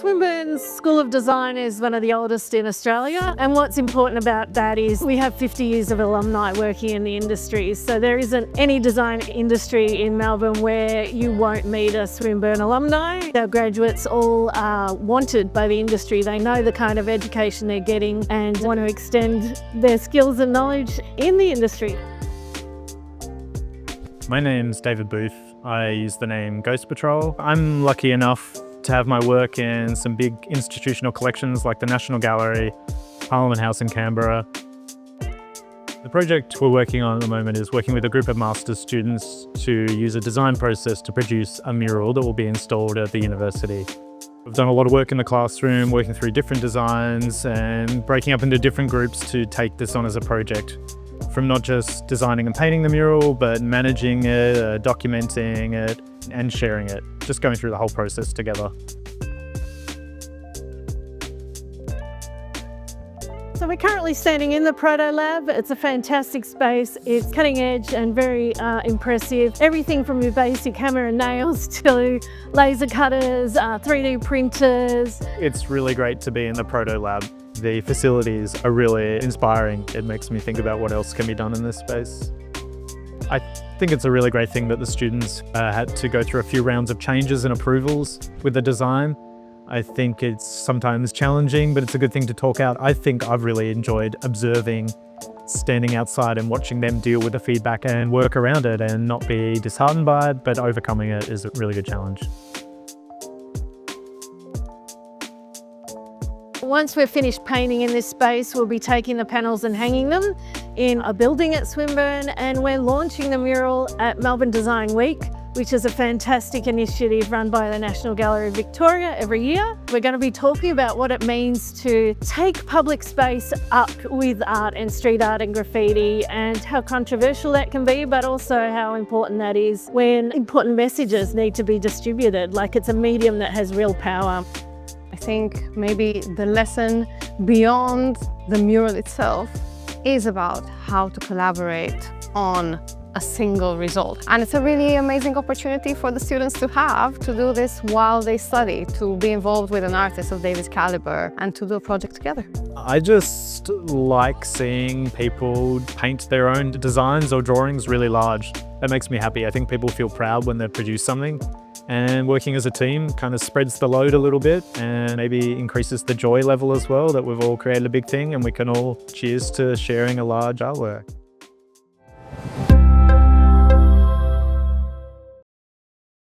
Swinburne School of Design is one of the oldest in Australia, and what's important about that is we have 50 years of alumni working in the industry, so there isn't any design industry in Melbourne where you won't meet a Swinburne alumni. Our graduates all are wanted by the industry. They know the kind of education they're getting and want to extend their skills and knowledge in the industry. My name's David Booth. I use the name Ghostpatrol. I'm lucky enough to have my work in some big institutional collections like the National Gallery, Parliament House in Canberra. The project we're working on at the moment is working with a group of master's students to use a design process to produce a mural that will be installed at the university. We've done a lot of work in the classroom, working through different designs and breaking up into different groups to take this on as a project. From not just designing and painting the mural, but managing it, documenting it, and sharing it. Just going through the whole process together. So we're currently standing in the Proto Lab. It's a fantastic space. It's cutting edge and very impressive. Everything from your basic hammer and nails to laser cutters, 3D printers. It's really great to be in the Proto Lab. The facilities are really inspiring. It makes me think about what else can be done in this space. I think it's a really great thing that the students had to go through a few rounds of changes and approvals with the design. I think it's sometimes challenging, but it's a good thing to talk out. I think I've really enjoyed observing, standing outside and watching them deal with the feedback and work around it and not be disheartened by it, but overcoming it is a really good challenge. Once we're finished painting in this space, we'll be taking the panels and hanging them in a building at Swinburne, and we're launching the mural at Melbourne Design Week, which is a fantastic initiative run by the National Gallery of Victoria every year. We're going to be talking about what it means to take public space up with art and street art and graffiti, and how controversial that can be, but also how important that is when important messages need to be distributed, like it's a medium that has real power. I think maybe the lesson beyond the mural itself is about how to collaborate on a single result. And it's a really amazing opportunity for the students to have to do this while they study, to be involved with an artist of David's caliber and to do a project together. I just like seeing people paint their own designs or drawings really large. That makes me happy. I think people feel proud when they produce something. And working as a team kind of spreads the load a little bit and maybe increases the joy level as well, that we've all created a big thing and we can all cheers to sharing a large artwork.